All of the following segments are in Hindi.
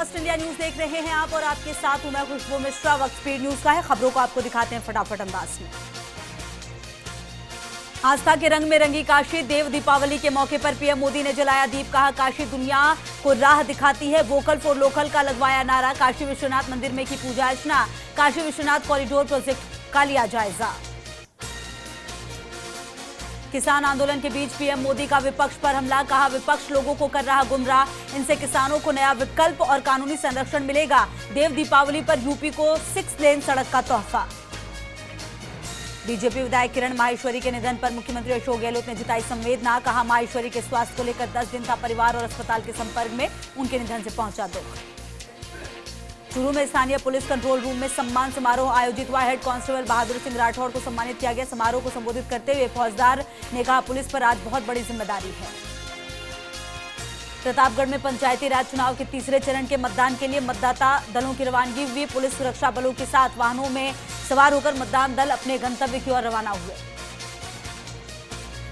फर्स्ट इंडिया न्यूज देख रहे हैं आप और आपके साथ हूं मैं खुशबू मिश्रा। वक्त स्पीड न्यूज का है, खबरों को आपको दिखाते हैं फटाफट अंदाज में। आस्था के रंग में रंगी काशी, देव दीपावली के मौके पर पीएम मोदी ने जलाया दीप, कहा काशी दुनिया को राह दिखाती है, वोकल फॉर लोकल का लगवाया नारा। काशी विश्वनाथ मंदिर में की पूजा अर्चना, काशी विश्वनाथ कॉरिडोर प्रोजेक्ट का लिया जायजा। किसान आंदोलन के बीच पीएम मोदी का विपक्ष पर हमला, कहा विपक्ष लोगों को कर रहा गुमराह, इनसे किसानों को नया विकल्प और कानूनी संरक्षण मिलेगा। देव दीपावली पर यूपी को 6 लेन सड़क का तोहफा। बीजेपी विधायक किरण माहेश्वरी के निधन पर मुख्यमंत्री अशोक गहलोत ने जताई संवेदना, कहा माहेश्वरी के स्वास्थ्य को लेकर 10 दिन था परिवार और अस्पताल के संपर्क में, उनके निधन से पहुंचा दुख। चूरू में स्थानीय पुलिस कंट्रोल रूम में सम्मान समारोह आयोजित हुआ, हेड कांस्टेबल बहादुर सिंह राठौड़ को सम्मानित किया गया। समारोह को संबोधित करते हुए फौजदार ने कहा पुलिस पर आज बहुत बड़ी जिम्मेदारी है। प्रतापगढ़ में पंचायती राज चुनाव के तीसरे चरण के मतदान के लिए मतदाता दलों की रवानगी हुई, पुलिस सुरक्षा बलों के साथ वाहनों में सवार होकर मतदान दल अपने गंतव्य की ओर रवाना हुए।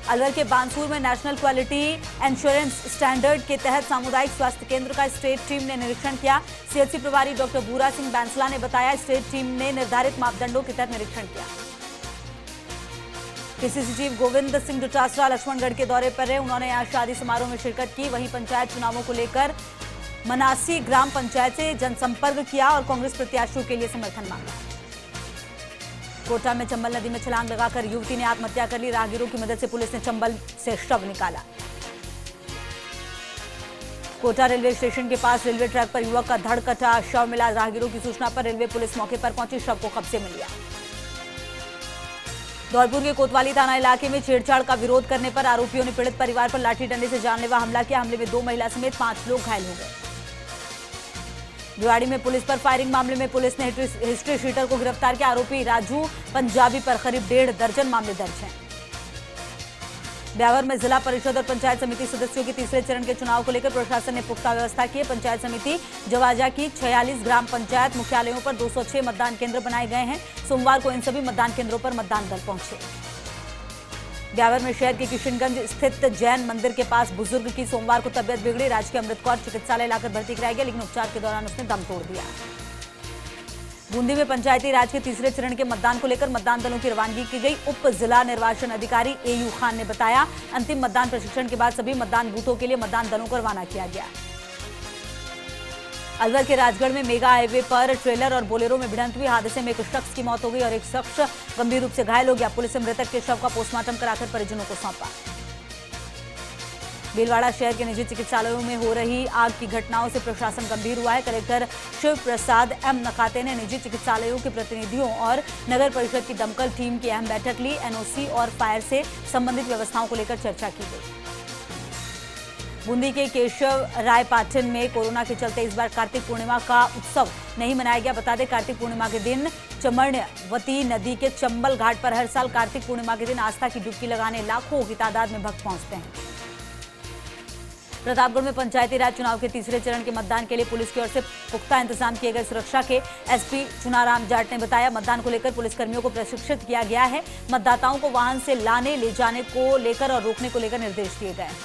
अलवर के बानसूर में नेशनल क्वालिटी इंश्योरेंस स्टैंडर्ड के तहत सामुदायिक स्वास्थ्य केंद्र का स्टेट टीम ने निरीक्षण किया। सीएचसी प्रभारी डॉक्टर भूरा सिंह बैंसला ने बताया स्टेट टीम ने निर्धारित मापदंडों के तहत निरीक्षण किया। पीसीसी चीफ गोविंद सिंह डोटासरा लक्ष्मणगढ़ के दौरे पर रहे, उन्होंने यहां शादी समारोह में शिरकत की। वहीं पंचायत चुनावों को लेकर मनासी ग्राम पंचायत से जनसंपर्क किया और कांग्रेस प्रत्याशियों के लिए समर्थन मांगा। कोटा में चंबल नदी में छलांग लगाकर युवती ने आत्महत्या कर ली, राहगीरों की मदद से पुलिस ने चंबल से शव निकाला। कोटा रेलवे स्टेशन के पास रेलवे ट्रैक पर युवक का धड़ कटा शव मिला, राहगीरों की सूचना पर रेलवे पुलिस मौके पर पहुंची, शव को कब्जे में लिया। धौलपुर के कोतवाली थाना इलाके में छेड़छाड़ का विरोध करने पर आरोपियों ने पीड़ित परिवार पर लाठी डंडे से जानलेवा हमला किया। हमले में 2 महिला समेत 5 लोग घायल हो गए। भिवाड़ी में पुलिस पर फायरिंग मामले में पुलिस ने हिस्ट्री शीटर को गिरफ्तार किया। आरोपी राजू पंजाबी पर करीब 1.5 दर्जन मामले दर्ज हैं। ब्यावर में जिला परिषद और पंचायत समिति सदस्यों के तीसरे चरण के चुनाव को लेकर प्रशासन ने पुख्ता व्यवस्था की है। पंचायत समिति जवाजा की 46 ग्राम पंचायत मुख्यालयों पर 206 मतदान केंद्र बनाए गए हैं। सोमवार को इन सभी मतदान केंद्रों पर मतदान दल पहुंचे। ब्यावर में शहर के किशनगंज स्थित जैन मंदिर के पास बुजुर्ग की सोमवार को तबियत बिगड़ी, राजकीय अमृत कौर चिकित्सालय लाकर भर्ती कराया गया, लेकिन उपचार के दौरान उसने दम तोड़ दिया। बूंदी में पंचायती राज के तीसरे चरण के मतदान को लेकर मतदान दलों की रवानगी की गई। उप जिला निर्वाचन अधिकारी एयू खान ने बताया अंतिम मतदान प्रशिक्षण के बाद सभी मतदान बूथों के लिए मतदान दलों को रवाना किया गया। अलवर के राजगढ़ में मेगा हाईवे पर ट्रेलर और बोलेरो में भिड़ंत हुई, हादसे में एक शख्स की मौत हो गई और एक शख्स गंभीर रूप से घायल हो गया। पुलिस ने मृतक के शव का पोस्टमार्टम कराकर परिजनों को सौंपा। भीलवाड़ा शहर के निजी चिकित्सालयों में हो रही आग की घटनाओं से प्रशासन गंभीर हुआ है। कलेक्टर शिव प्रसाद एम नकाते ने निजी चिकित्सालयों के प्रतिनिधियों और नगर परिषद की दमकल टीम की अहम बैठक ली। एनओसी और फायर से संबंधित व्यवस्थाओं को लेकर चर्चा की गई। बूंदी के केशव राय पाटन में कोरोना के चलते इस बार कार्तिक पूर्णिमा का उत्सव नहीं मनाया गया। बता दें कार्तिक पूर्णिमा के दिन चमर्ण्यवती नदी के चंबल घाट पर हर साल कार्तिक पूर्णिमा के दिन आस्था की डुबकी लगाने लाखों की तादाद में भक्त पहुंचते हैं। प्रतापगढ़ में पंचायती राज चुनाव के तीसरे चरण के मतदान के लिए पुलिस की ओर से पुख्ता इंतजाम किए गए। सुरक्षा के एसपी चुनाराम जाट ने बताया मतदान को लेकर पुलिसकर्मियों को प्रशिक्षित किया गया है। मतदाताओं को वाहन से लाने ले जाने को लेकर और रोकने को लेकर निर्देश दिए गए हैं।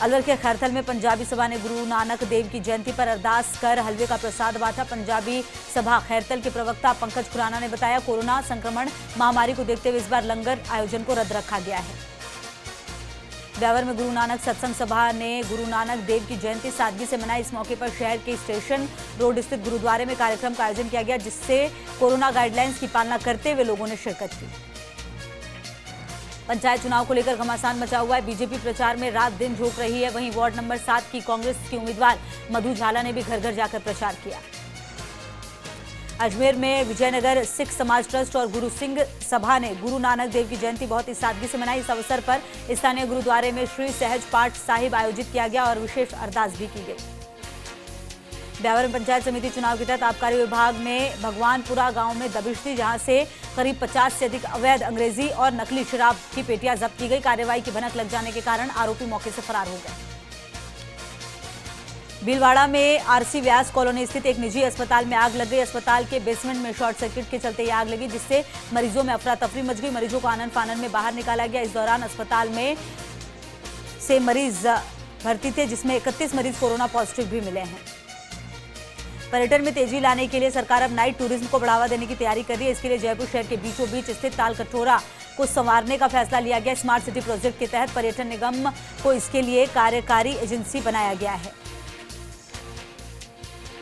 अलवर के खैरथल में पंजाबी सभा ने गुरु नानक देव की जयंती पर अरदास कर हलवे का प्रसाद बांटा। पंजाबी सभा खैरथल के प्रवक्ता पंकज खुराना ने बताया कोरोना संक्रमण महामारी को देखते हुए इस बार लंगर आयोजन को रद्द रखा गया है। ब्यावर में गुरु नानक सत्संग सभा ने गुरु नानक देव की जयंती सादगी से मनाई। इस मौके पर शहर के स्टेशन रोड स्थित गुरुद्वारे में कार्यक्रम का आयोजन किया गया, जिससे कोरोना गाइडलाइंस की पालना करते हुए लोगों ने शिरकत की। पंचायत चुनाव को लेकर घमासान मचा हुआ है। बीजेपी प्रचार में रात दिन झोंक रही है। वहीं वार्ड नंबर 7 की कांग्रेस की उम्मीदवार मधु झाला ने भी घर घर जाकर प्रचार किया। अजमेर में विजयनगर सिख समाज ट्रस्ट और गुरु सिंह सभा ने गुरु नानक देव की जयंती बहुत ही सादगी से मनाई। इस अवसर पर स्थानीय गुरुद्वारे में श्री सहज पाठ साहिब आयोजित किया गया और विशेष अरदास भी की गई। ब्यावर में पंचायत समिति चुनाव के तहत आबकारी विभाग में भगवानपुरा गांव में दबिश दी, जहां से करीब 50 से अधिक अवैध अंग्रेजी और नकली शराब की पेटियां जब्त की गई। कार्रवाई की भनक लग जाने के कारण आरोपी मौके से फरार हो गए। भीलवाड़ा में आरसी व्यास कॉलोनी स्थित एक निजी अस्पताल में आग लग गई। अस्पताल के बेसमेंट में शॉर्ट सर्किट के चलते ये आग लगी, जिससे मरीजों में अफरा तफरी मच गई। मरीजों को आनन फानन में बाहर निकाला गया। इस दौरान अस्पताल में से मरीज भर्ती थे, जिसमें 31 मरीज कोरोना पॉजिटिव भी मिले हैं। पर्यटन में तेजी लाने के लिए सरकार अब नाइट टूरिज्म को बढ़ावा देने की तैयारी कर रही है। इसके लिए जयपुर शहर के बीचों बीच स्थित तालकटोरा को संवारने का फैसला लिया गया। स्मार्ट सिटी प्रोजेक्ट के तहत पर्यटन निगम को इसके लिए कार्यकारी एजेंसी बनाया गया है।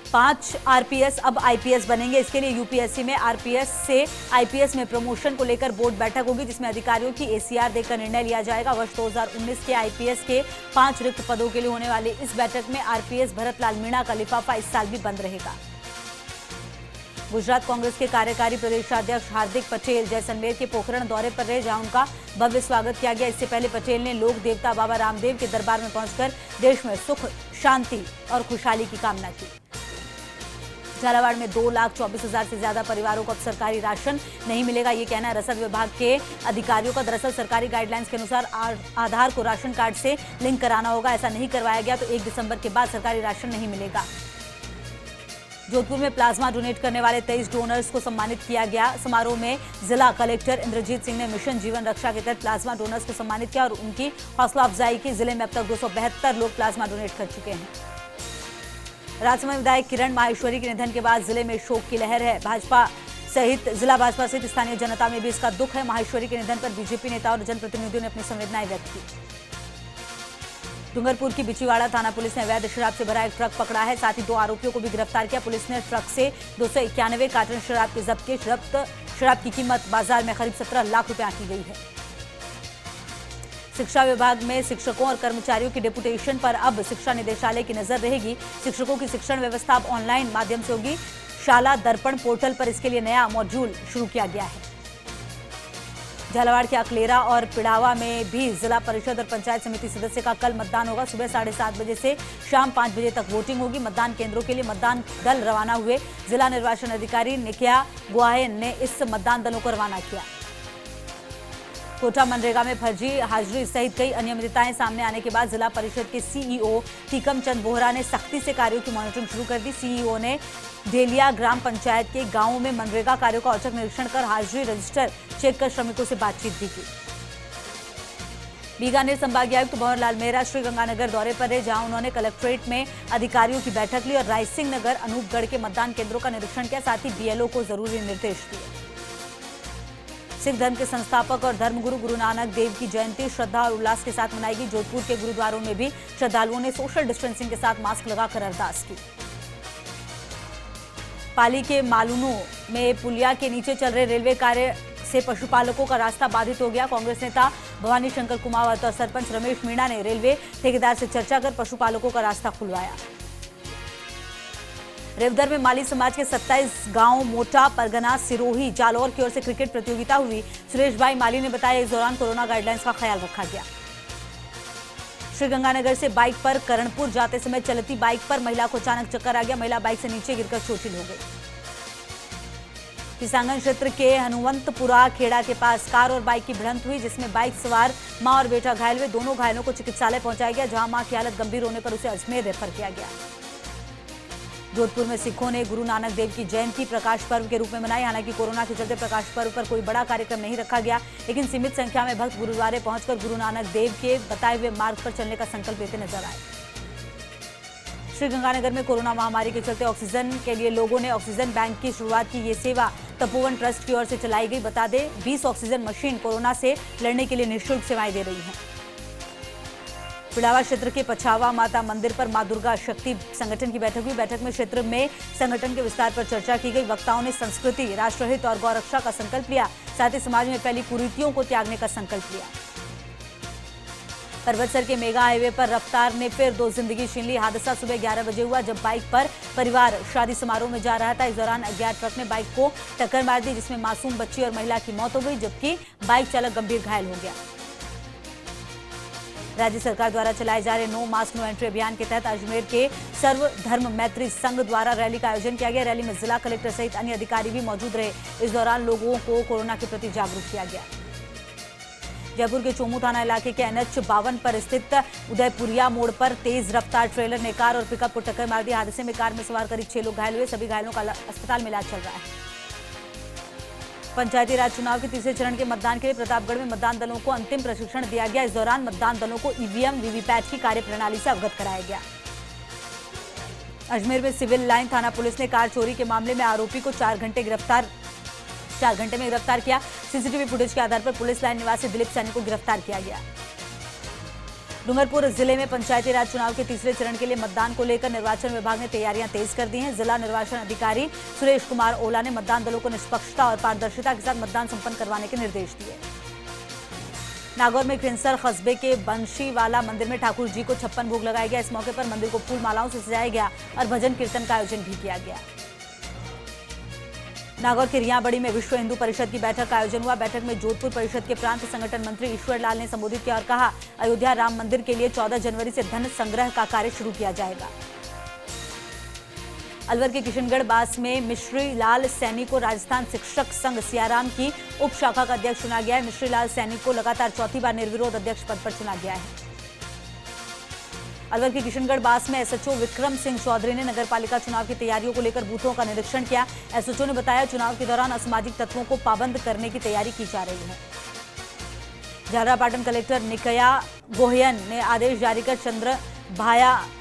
5 आरपीएस अब आईपीएस बनेंगे। इसके लिए यूपीएससी में आरपीएस से आईपीएस में प्रमोशन को लेकर बोर्ड बैठक होगी, जिसमें अधिकारियों की एसीआर देकर निर्णय लिया जाएगा। वर्ष 2019 के आईपीएस के 5 रिक्त पदों के लिए होने वाली इस बैठक में आरपीएस भरत लाल मीणा का लिफाफा इस साल भी बंद रहेगा। गुजरात कांग्रेस के कार्यकारी प्रदेशाध्यक्ष हार्दिक पटेल जैसलमेर के पोखरण दौरे पर रहे, जहां उनका भव्य स्वागत किया गया। इससे पहले पटेल ने लोक देवता बाबा रामदेव के दरबार में पहुंचकर देश में सुख, शांति और खुशहाली की कामना की। झालावाड़ में 2,24,000 से ज्यादा परिवारों को अब सरकारी राशन नहीं मिलेगा, ये कहना है रसद विभाग के अधिकारियों का। दरअसल सरकारी गाइडलाइंस के अनुसार आधार को राशन कार्ड से लिंक कराना होगा। ऐसा नहीं करवाया गया तो 1 दिसंबर के बाद सरकारी राशन नहीं मिलेगा। जोधपुर में प्लाज्मा डोनेट करने वाले 23 डोनर्स को सम्मानित किया गया। समारोह में जिला कलेक्टर इंद्रजीत सिंह ने मिशन जीवन रक्षा के तहत प्लाज्मा डोनर्स को सम्मानित किया और उनकी हौसला अफजाई की। जिले में अब तक 272 लोग प्लाज्मा डोनेट कर चुके हैं। राजसमंद विधायक किरण माहेश्वरी के निधन के बाद जिले में शोक की लहर है। जिला भाजपा सहित स्थानीय जनता में भी इसका दुख है। माहेश्वरी के निधन पर बीजेपी नेता और जनप्रतिनिधियों ने अपनी संवेदनाएं व्यक्त की। डूंगरपुर की बिचीवाड़ा थाना पुलिस ने अवैध शराब से भरा एक ट्रक पकड़ा है। साथ ही 2 आरोपियों को भी गिरफ्तार किया। पुलिस ने ट्रक से 291 कार्टन शराब के जब्त किए। शराब की कीमत बाजार में करीब 17 लाख रुपए आंकी गई है। शिक्षा विभाग में शिक्षकों और कर्मचारियों की डेपुटेशन पर अब शिक्षा निदेशालय की नजर रहेगी। शिक्षकों की शिक्षण व्यवस्था अब ऑनलाइन माध्यम से होगी। शाला दर्पण पोर्टल पर इसके लिए नया मॉड्यूल शुरू किया गया है। झालावाड़ के अकलेरा और पिड़ावा में भी जिला परिषद और पंचायत समिति सदस्य का कल मतदान होगा। सुबह 7:30 बजे से शाम 5 बजे तक वोटिंग होगी। मतदान केंद्रों के लिए मतदान दल रवाना हुए। जिला निर्वाचन अधिकारी निकिया गुआहेन ने इस मतदान दलों को रवाना किया। कोटा मनरेगा में फर्जी हाजिरी सहित कई अनियमितताएं सामने आने के बाद जिला परिषद के सीईओ टीकम चंद बोहरा ने सख्ती से कार्यों की मॉनिटरिंग शुरू कर दी। सीईओ ने ढेलिया ग्राम पंचायत के गांवों में मनरेगा कार्यों का औचक निरीक्षण कर हाजिरी रजिस्टर चेक कर श्रमिकों से बातचीत भी की। बीकानेर संभागीय आयुक्त भंवरलाल मेहरा श्रीगंगानगर दौरे पर रहे, जहां उन्होंने कलेक्ट्रेट में अधिकारियों की बैठक ली और रायसिंह नगर, अनूपगढ़ के मतदान केंद्रों का निरीक्षण किया। साथ ही बीएलओ को जरूरी निर्देश दिए। सिख धर्म के संस्थापक और धर्मगुरु गुरु नानक देव की जयंती श्रद्धा और उल्लास के साथ मनाई गई। जोधपुर के गुरुद्वारों में भी श्रद्धालुओं ने सोशल डिस्टेंसिंग के साथ मास्क लगाकर अरदास की। पाली के मालूनू में पुलिया के नीचे चल रहे रेलवे कार्य से पशुपालकों का रास्ता बाधित हो गया। कांग्रेस नेता भवानी शंकर कुमावत और सरपंच रमेश मीणा ने रेलवे ठेकेदार से चर्चा कर पशुपालकों का रास्ता खुलवाया। रेवदर में माली समाज के 27 गांव मोटा, परगना, सिरोही, जालौर की ओर से क्रिकेट प्रतियोगिता हुई। सुरेश भाई माली ने बताया इस दौरान कोरोना गाइडलाइंस का ख्याल रखा गया। श्रीगंगानगर से बाइक पर करणपुर जाते समय चलती बाइक पर महिला को अचानक चक्कर आ गया। महिला बाइक से नीचे गिरकर चोटिल हो गई। किसांगन क्षेत्र के हनुवंतपुरा खेड़ा के पास कार और बाइक की भिड़ंत हुई, जिसमें बाइक सवार मां और बेटा घायल हुए। दोनों घायलों को चिकित्सालय पहुंचाया गया, जहां मां की हालत गंभीर होने पर उसे अजमेर रेफर किया गया। जोधपुर में सिखों ने गुरु नानक देव की जयंती प्रकाश पर्व के रूप में मनाई। हालांकि कोरोना के चलते प्रकाश पर्व पर कोई बड़ा कार्यक्रम नहीं रखा गया, लेकिन सीमित संख्या में भक्त गुरुद्वारे पहुंचकर गुरु नानक देव के बताए हुए मार्ग पर चलने का संकल्प लेते नजर आए। श्रीगंगानगर में कोरोना महामारी के चलते ऑक्सीजन के लिए लोगों ने ऑक्सीजन बैंक की शुरुआत की। ये सेवा तपोवन ट्रस्ट की ओर से चलाई गई। बता दें 20 ऑक्सीजन मशीन कोरोना से लड़ने के लिए निःशुल्क सेवाएं दे रही हैं। पिड़ावा क्षेत्र के पछावा माता मंदिर पर मां दुर्गा शक्ति संगठन की बैठक हुई। बैठक में क्षेत्र में संगठन के विस्तार पर चर्चा की गई। वक्ताओं ने संस्कृति, राष्ट्रहित और गौरक्षा का संकल्प लिया। साथ ही समाज में फैली कुरीतियों को त्यागने का संकल्प लिया। पर्वतसर के मेगा हाईवे पर रफ्तार ने फिर 2 जिंदगी छीन ली। हादसा सुबह 11 बजे हुआ, जब बाइक पर परिवार शादी समारोह में जा रहा था। इस दौरान अज्ञात ट्रक ने बाइक को टक्कर मार दी, जिसमें मासूम बच्ची और महिला की मौत हो गई, जबकि बाइक चालक गंभीर घायल हो गया। राज्य सरकार द्वारा चलाए जा रहे नो मास्क नो एंट्री अभियान के तहत अजमेर के सर्व धर्म मैत्री संघ द्वारा रैली का आयोजन किया गया। रैली में जिला कलेक्टर सहित अन्य अधिकारी भी मौजूद रहे। इस दौरान लोगों को कोरोना के प्रति जागरूक किया गया। जयपुर के चोमू थाना इलाके के NH 52 पर स्थित उदयपुरिया मोड़ पर तेज रफ्तार ट्रेलर ने कार और पिकअप को टक्कर मार दी। हादसे में कार में सवार करीब 6 लोग घायल हुए। सभी घायलों का अस्पताल में इलाज चल रहा है। पंचायती राज चुनाव के तीसरे चरण के मतदान के लिए प्रतापगढ़ में मतदान दलों को अंतिम प्रशिक्षण दिया गया। इस दौरान मतदान दलों को ईवीएम वीवीपैट की कार्यप्रणाली से अवगत कराया गया। अजमेर में सिविल लाइन थाना पुलिस ने कार चोरी के मामले में आरोपी को 4 घंटे में गिरफ्तार किया। सीसीटीवी फुटेज के आधार पर पुलिस लाइन निवासी दिलीप सैनी को गिरफ्तार किया गया। डूंगरपुर जिले में पंचायती राज चुनाव के तीसरे चरण के लिए मतदान को लेकर निर्वाचन विभाग ने तैयारियां तेज कर दी हैं। जिला निर्वाचन अधिकारी सुरेश कुमार ओला ने मतदान दलों को निष्पक्षता और पारदर्शिता के साथ मतदान संपन्न करवाने के निर्देश दिए। नागौर में खिंसर कस्बे के बंशीवाला मंदिर में ठाकुर जी को 56 भोग लगाया गया। इस मौके पर मंदिर को फूल मालाओं से सजाया गया और भजन कीर्तन का आयोजन भी किया गया। नागौर के रियाबड़ी में विश्व हिंदू परिषद की बैठक का आयोजन हुआ। बैठक में जोधपुर परिषद के प्रांत संगठन मंत्री ईश्वर लाल ने संबोधित किया और कहा, अयोध्या राम मंदिर के लिए 14 जनवरी से धन संग्रह का कार्य शुरू किया जाएगा। अलवर के किशनगढ़ बास में मिश्री लाल सैनी को राजस्थान शिक्षक संघ सियाराम की उप शाखा का अध्यक्ष चुना गया है। मिश्री लाल सैनी को लगातार चौथी बार निर्विरोध अध्यक्ष पद पर चुना गया है। अलवर के किशनगढ़ बास में एसएचओ विक्रम सिंह चौधरी ने नगरपालिका चुनाव की तैयारियों को लेकर बूथों का निरीक्षण किया। एसएचओ ने बताया, चुनाव के दौरान असामाजिक तत्वों को पाबंद करने की तैयारी की जा रही है। झालरापाटन कलेक्टर निकया गोहियन ने आदेश जारी कर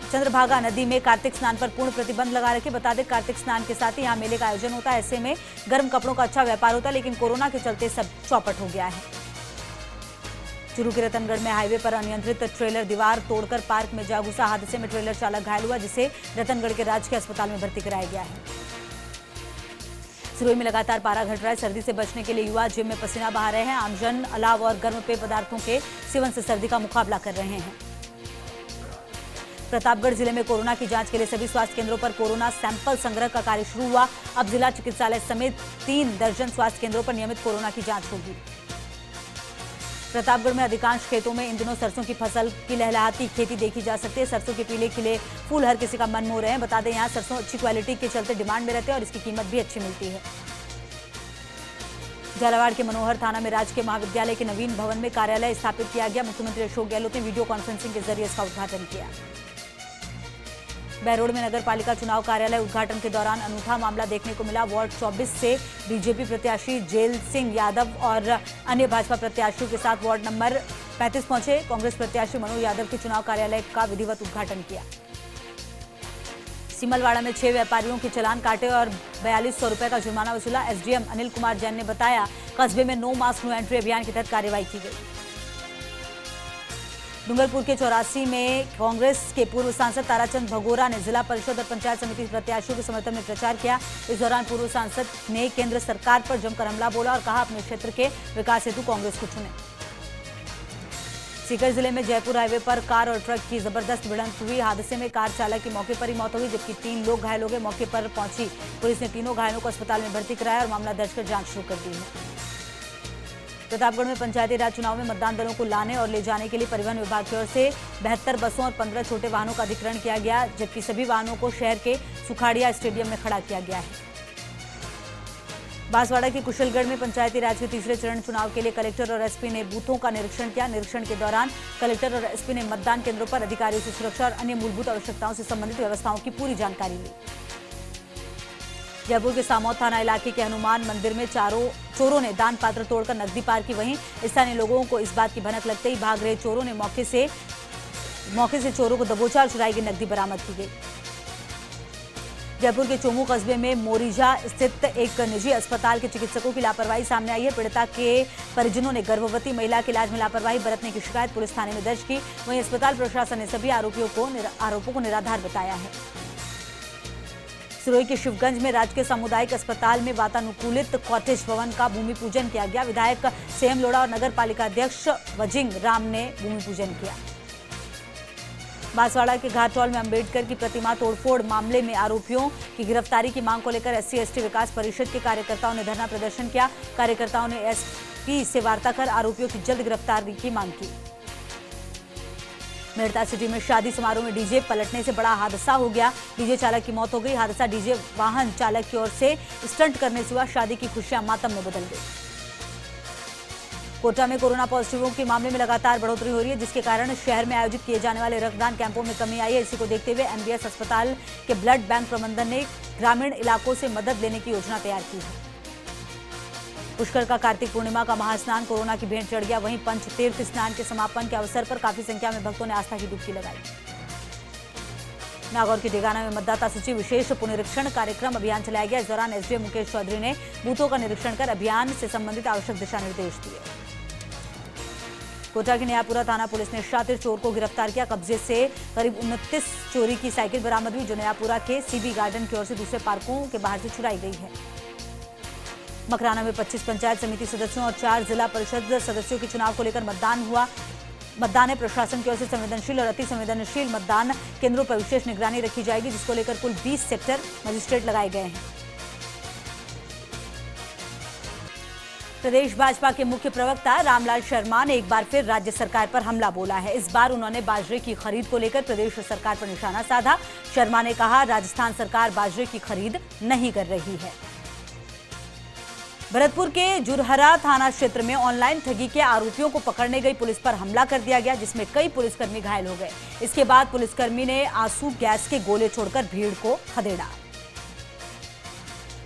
चंद्रभागा नदी में कार्तिक स्नान पर पूर्ण प्रतिबंध लगा रखे। बता दें, कार्तिक स्नान के साथ ही यहाँ मेले का आयोजन होता है। ऐसे में गर्म कपड़ों का अच्छा व्यापार होता है, लेकिन कोरोना के चलते सब चौपट हो गया है। चूरू के रतनगढ़ में हाईवे पर अनियंत्रित ट्रेलर दीवार तोड़कर पार्क में जा घुसा। हादसे में ट्रेलर चालक घायल हुआ, जिसे रतनगढ़ के राजकीय अस्पताल में भर्ती कराया गया है। सिरोही में लगातार पारा घट रहा है। सर्दी से बचने के लिए युवा जिम में पसीना बहा रहे हैं। आमजन अलाव और गर्म पेय पदार्थों के सेवन से सर्दी का मुकाबला कर रहे हैं। प्रतापगढ़ जिले में कोरोना की जांच के लिए सभी स्वास्थ्य केंद्रों पर कोरोना सैंपल संग्रह का कार्य शुरू हुआ। अब जिला चिकित्सालय समेत 3 दर्जन स्वास्थ्य केंद्रों पर नियमित कोरोना की जांच होगी। प्रतापगढ़ में अधिकांश खेतों में इन दिनों सरसों की फसल की लहलहाती खेती देखी जा सकती है। सरसों के पीले खिले फूल हर किसी का मन मोह रहे हैं। बता दें, यहाँ सरसों अच्छी क्वालिटी के चलते डिमांड में रहते हैं और इसकी कीमत भी अच्छी मिलती है। झालावाड़ के मनोहर थाना में राजकीय महाविद्यालय के नवीन भवन में कार्यालय स्थापित किया गया। मुख्यमंत्री अशोक गहलोत ने वीडियो कॉन्फ्रेंसिंग के जरिए इसका उद्घाटन किया। बहरोड में नगर पालिका चुनाव कार्यालय उद्घाटन के दौरान अनूठा मामला देखने को मिला। वार्ड 24 से बीजेपी प्रत्याशी जेल सिंह यादव और अन्य भाजपा प्रत्याशियों के साथ वार्ड नंबर 35 पहुंचे। कांग्रेस प्रत्याशी मनोज यादव के चुनाव कार्यालय का विधिवत उद्घाटन किया। सिमलवाड़ा में 6 व्यापारियों के चालान काटे और 4200 रुपए का जुर्माना वसूला। एसडीएम अनिल कुमार जैन ने बताया, कस्बे में नो मास्क नो एंट्री अभियान के तहत कार्रवाई की गई। डूंगरपुर के 84 में कांग्रेस के पूर्व सांसद ताराचंद भगोरा ने जिला परिषद और पंचायत समिति प्रत्याशियों के समर्थन में प्रचार किया। इस दौरान पूर्व सांसद ने केंद्र सरकार पर जमकर हमला बोला और कहा, अपने क्षेत्र के विकास हेतु कांग्रेस को चुने। सीकर जिले में जयपुर हाईवे पर कार और ट्रक की जबरदस्त भिड़ंत हुई। हादसे में कार चालक की मौके पर ही मौत हो गई, जबकि 3 लोग घायल हो गए। मौके पर पहुंची पुलिस ने तीनों घायलों को अस्पताल में भर्ती कराया और मामला दर्ज कर जांच शुरू कर दी है। प्रतापगढ़ में पंचायती राज चुनाव में मतदान दलों को लाने और ले जाने के लिए परिवहन विभाग की ओर से 72 बसों और 15 छोटे वाहनों का अधिग्रहण किया गया, जबकि सभी वाहनों को शहर के सुखाड़िया स्टेडियम में खड़ा किया गया है। बांसवाड़ा के कुशलगढ़ में पंचायती राज के तीसरे चरण चुनाव के लिए कलेक्टर और एसपी ने बूथों का निरीक्षण किया। निरीक्षण के दौरान कलेक्टर और एसपी ने मतदान केंद्रों पर अधिकारियों से सुरक्षा और अन्य मूलभूत आवश्यकताओं से संबंधित व्यवस्थाओं की पूरी जानकारी ली। जयपुर के सामौद थाना इलाके के हनुमान मंदिर में चोरों ने दान पात्र तोड़कर नकदी पार की। वहीं स्थानीय लोगों को इस बात की भनक लगते ही भाग रहे चोरों ने मौके से चोरों को दबोचा और चुराई गई नकदी बरामद की गई। जयपुर के चोमू कस्बे में मोरिजा स्थित एक निजी अस्पताल के चिकित्सकों की लापरवाही सामने आई है। पीड़िता के परिजनों ने गर्भवती महिला के इलाज में लापरवाही बरतने की शिकायत पुलिस थाने में दर्ज की। वहीं अस्पताल प्रशासन ने सभी आरोपों को निराधार बताया है। सिरोही के शिवगंज में राजकीय सामुदायिक अस्पताल में वातानुकूलित कॉटेज भवन का भूमि पूजन किया गया। विधायक सेम लोढ़ा और नगर पालिका अध्यक्ष वजिंग राम ने भूमि पूजन किया। बांसवाड़ा के घाटौल में अंबेडकर की प्रतिमा तोड़फोड़ मामले में आरोपियों की गिरफ्तारी की मांग को लेकर SC/ST विकास परिषद के कार्यकर्ताओं ने धरना प्रदर्शन किया। कार्यकर्ताओं ने SP से वार्ता कर आरोपियों की जल्द गिरफ्तारी की मांग की। मेड़ता सिटी में शादी समारोह में डीजे पलटने से बड़ा हादसा हो गया। डीजे चालक की मौत हो गई। हादसा डीजे वाहन चालक की ओर से स्टंट करने से हुआ। शादी की खुशियां मातम में बदल गई। कोटा में कोरोना पॉजिटिवों के मामले में लगातार बढ़ोतरी हो रही है, जिसके कारण शहर में आयोजित किए जाने वाले रक्तदान कैंपों में कमी आई है। इसी को देखते हुए MBS अस्पताल के ब्लड बैंक प्रबंधन ने ग्रामीण इलाकों से मदद लेने की योजना तैयार की है। पुष्कर का कार्तिक पूर्णिमा का महास्नान कोरोना की भेंट चढ़ गया। वहीं पंच तीर्थ स्नान के समापन के अवसर पर काफी संख्या में भक्तों ने आस्था की डुबकी लगाई। नागौर के डेगाना में मतदाता सूची विशेष पुनरीक्षण कार्यक्रम अभियान चलाया गया। इस दौरान एसडीएम मुकेश चौधरी ने बूथों का निरीक्षण कर अभियान से संबंधित आवश्यक दिशा निर्देश दिए। कोटा की नयापुरा थाना पुलिस ने शातिर चोर को गिरफ्तार किया। कब्जे से करीब 29 चोरी की साइकिल बरामद हुई, जो नयापुरा के सीबी गार्डन की ओर से दूसरे पार्कों के बाहर से चुराई गई है। मकराना में 25 पंचायत समिति सदस्यों और 4 जिला परिषद सदस्यों के चुनाव को लेकर मतदान हुआ। मतदान है प्रशासन की ओर से संवेदनशील और अति संवेदनशील मतदान केंद्रों पर विशेष निगरानी रखी जाएगी, जिसको लेकर कुल 20 सेक्टर मजिस्ट्रेट लगाए गए हैं। प्रदेश भाजपा के मुख्य प्रवक्ता रामलाल शर्मा ने एक बार फिर राज्य सरकार पर हमला बोला है। इस बार उन्होंने बाजरे की खरीद को लेकर प्रदेश सरकार पर निशाना साधा। शर्मा ने कहा, राजस्थान सरकार बाजरे की खरीद नहीं कर रही है। भरतपुर के जुरहरा थाना क्षेत्र में ऑनलाइन ठगी के आरोपियों को पकड़ने गई पुलिस पर हमला कर दिया गया, जिसमें कई पुलिसकर्मी घायल हो गए। इसके बाद पुलिसकर्मी ने आंसू गैस के गोले छोड़कर भीड़ को खदेड़ा।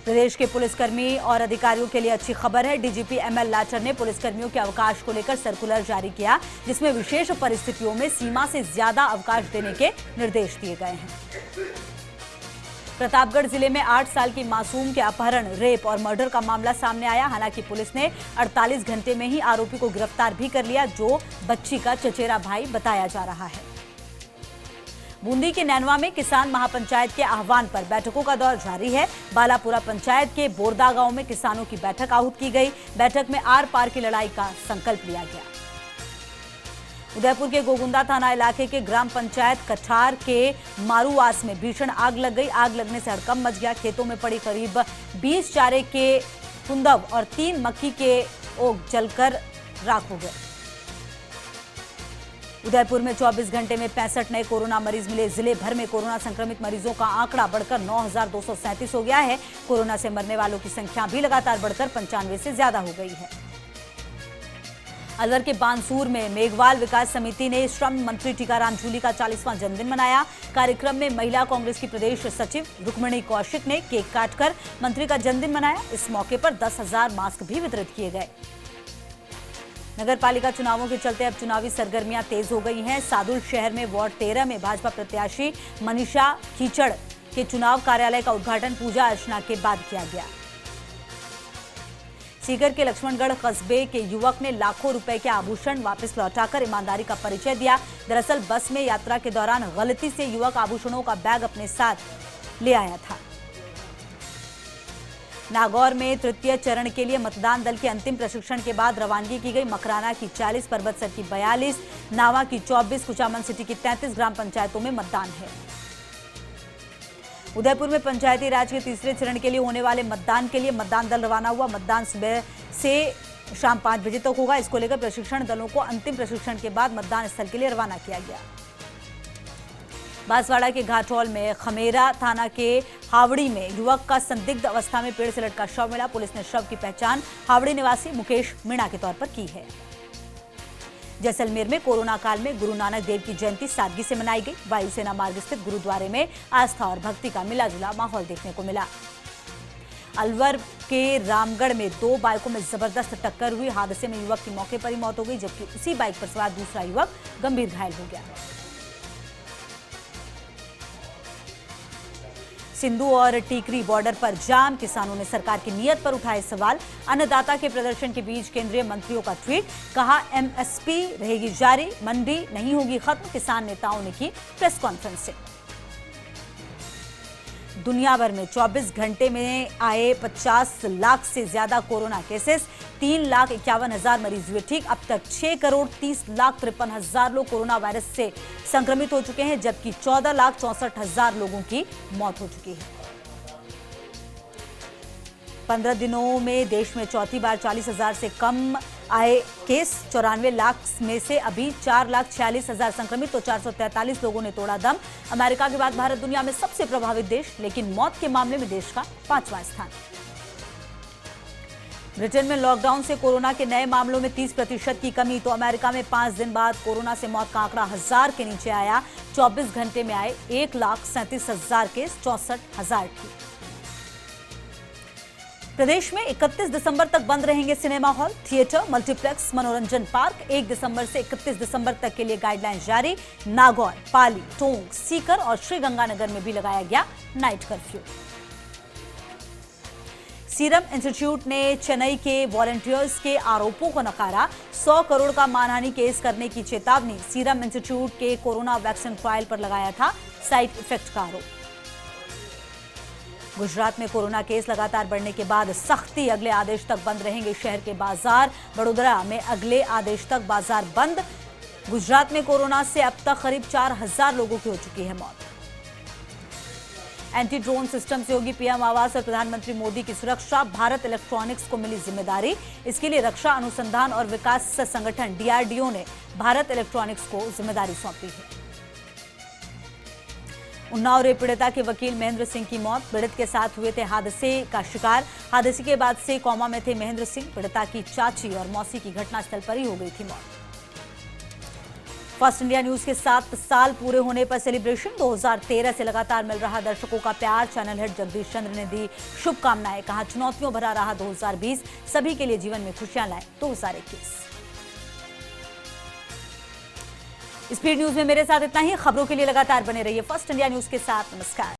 प्रदेश के पुलिसकर्मी और अधिकारियों के लिए अच्छी खबर है। डीजीपी एमएल लाटर ने पुलिसकर्मियों के अवकाश को लेकर सर्कुलर जारी किया, जिसमें विशेष परिस्थितियों में सीमा से ज्यादा अवकाश देने के निर्देश दिए गए हैं। प्रतापगढ़ जिले में 8 साल की मासूम के अपहरण, रेप और मर्डर का मामला सामने आया। हालांकि पुलिस ने 48 घंटे में ही आरोपी को गिरफ्तार भी कर लिया, जो बच्ची का चचेरा भाई बताया जा रहा है। बूंदी के नैनवा में किसान महापंचायत के आह्वान पर बैठकों का दौर जारी है। बालापुरा पंचायत के बोरदा गांव में किसानों की बैठक आहूत की गई। बैठक में आर पार की लड़ाई का संकल्प लिया गया। उदयपुर के गोगुंदा थाना इलाके के ग्राम पंचायत कठार के मारूवास में भीषण आग लग गई। आग लगने से हड़कंप मच गया। खेतों में पड़ी करीब 20 चारे के कुंदव और 3 मक्की के ओग जलकर राख हो गए। उदयपुर में 24 घंटे में 65 नए कोरोना मरीज मिले। जिले भर में कोरोना संक्रमित मरीजों का आंकड़ा बढ़कर 9,237 हो गया है। कोरोना से मरने वालों की संख्या भी लगातार बढ़कर 95 से ज्यादा हो गई है। अलवर के बानसूर में मेघवाल विकास समिति ने श्रम मंत्री टीकाराम जूली का 40वां जन्मदिन मनाया। कार्यक्रम में महिला कांग्रेस की प्रदेश सचिव रुक्मिणी कौशिक ने केक काटकर मंत्री का जन्मदिन मनाया। इस मौके पर 10,000 मास्क भी वितरित किए गए। नगर पालिका चुनावों के चलते अब चुनावी सरगर्मियां तेज हो गई हैं। सादुल शहर में वार्ड 13 में भाजपा प्रत्याशी मनीषा कीचड़ के चुनाव कार्यालय का उद्घाटन पूजा अर्चना के बाद किया गया। सीकर के लक्ष्मणगढ़ कस्बे के युवक ने लाखों रुपए के आभूषण वापस लौटाकर ईमानदारी का परिचय दिया। दरअसल बस में यात्रा के दौरान गलती से युवक आभूषणों का बैग अपने साथ ले आया था। नागौर में तृतीय चरण के लिए मतदान दल के अंतिम प्रशिक्षण के बाद रवानगी की गई। मकराना की 40, परबतसर की 42, नावा की 24, कुचामन सिटी की 33 ग्राम पंचायतों में मतदान है। उदयपुर में पंचायती राज के तीसरे चरण के लिए होने वाले मतदान के लिए मतदान दल रवाना हुआ। मतदान सुबह से शाम 5 बजे तक होगा। इसको लेकर प्रशिक्षण दलों को अंतिम प्रशिक्षण के बाद मतदान स्थल के लिए रवाना किया गया। बांसवाड़ा के घाटोल में खमेरा थाना के हावड़ी में युवक का संदिग्ध अवस्था में पेड़ से लटका शव मिला। पुलिस ने शव की पहचान हावड़ी निवासी मुकेश मीणा के तौर पर की है। जैसलमेर में कोरोना काल में गुरु नानक देव की जयंती सादगी से मनाई गई। वायुसेना मार्ग स्थित गुरुद्वारे में आस्था और भक्ति का मिला-जुला माहौल देखने को मिला। अलवर के रामगढ़ में 2 बाइकों में जबरदस्त टक्कर हुई। हादसे में युवक की मौके पर ही मौत हो गई, जबकि उसी बाइक पर सवार दूसरा युवक गंभीर घायल हो गया। सिंधु और टीकरी बॉर्डर पर जाम, किसानों ने सरकार की नीयत पर उठाए सवाल। अन्नदाता के प्रदर्शन के बीच केंद्रीय मंत्रियों का ट्वीट, कहा एमएसपी रहेगी जारी, मंडी नहीं होगी खत्म। किसान नेताओं ने की प्रेस कॉन्फ्रेंसिंग। दुनिया भर में 24 घंटे में आए 50 लाख से ज्यादा कोरोना केसेस, 3,51,000 मरीज हुए ठीक। अब तक 6,30,53,000 लोग कोरोना वायरस से संक्रमित हो चुके हैं, जबकि 14,64,000 लोगों की मौत हो चुकी है। 15 दिनों में देश में चौथी बार 40,000 से कम आए केस। 94 लाख में से अभी 4,46,000 संक्रमित, तो 443 लोगों ने तोड़ा दम। अमेरिका के बाद भारत दुनिया में सबसे प्रभावित देश, लेकिन मौत के मामले में देश का 5वां स्थान। ब्रिटेन में लॉकडाउन से कोरोना के नए मामलों में 30% की कमी, तो अमेरिका में 5 दिन बाद कोरोना से मौत का आंकड़ा 1000 के नीचे आया। 24 घंटे में आए 1,37,000 केस, 64,000 की। प्रदेश में 31 दिसंबर तक बंद रहेंगे सिनेमा हॉल, थिएटर, मल्टीप्लेक्स, मनोरंजन पार्क। 1 दिसंबर से 31 दिसंबर तक के लिए गाइडलाइन जारी। नागौर, पाली, टोंक, सीकर और श्रीगंगानगर में भी लगाया गया नाइट कर्फ्यू। सीरम इंस्टीट्यूट ने चेन्नई के वॉलंटियर्स के आरोपों को नकारा। 100 करोड़ का मानहानि केस करने की चेतावनी। सीरम इंस्टीट्यूट के कोरोना वैक्सीन ट्रायल पर लगाया था साइड इफेक्ट का आरोप। गुजरात में कोरोना केस लगातार बढ़ने के बाद सख्ती। अगले आदेश तक बंद रहेंगे शहर के बाजार। वडोदरा में अगले आदेश तक बाजार बंद। गुजरात में कोरोना से अब तक करीब 4000 लोगों की हो चुकी है मौत। एंटी ड्रोन सिस्टम से होगी पीएम आवास और प्रधानमंत्री मोदी की सुरक्षा। भारत इलेक्ट्रॉनिक्स को मिली जिम्मेदारी। इसके लिए रक्षा अनुसंधान और विकास संगठन डीआरडीओ ने भारत इलेक्ट्रॉनिक्स को जिम्मेदारी सौंपी है। उन्नाव रेप पीड़िता के वकील महेंद्र सिंह की मौत। पीड़ित के साथ हुए थे हादसे का शिकार। हादसे के बाद से कोमा में थे महेंद्र सिंह। पीड़िता की चाची और मौसी की घटनास्थल पर ही हो गई थी मौत। फर्स्ट इंडिया न्यूज के 7 साल पूरे होने पर सेलिब्रेशन। 2013 से लगातार मिल रहा दर्शकों का प्यार। चैनल हेड जगदीश चंद्र ने दी शुभकामनाएं। कहा चुनौतियों भरा रहा 2020, सभी के लिए जीवन में खुशियां लाए 2021। स्पीड न्यूज में मेरे साथ इतना ही। खबरों के लिए लगातार बने रहिए फर्स्ट इंडिया न्यूज के साथ। नमस्कार।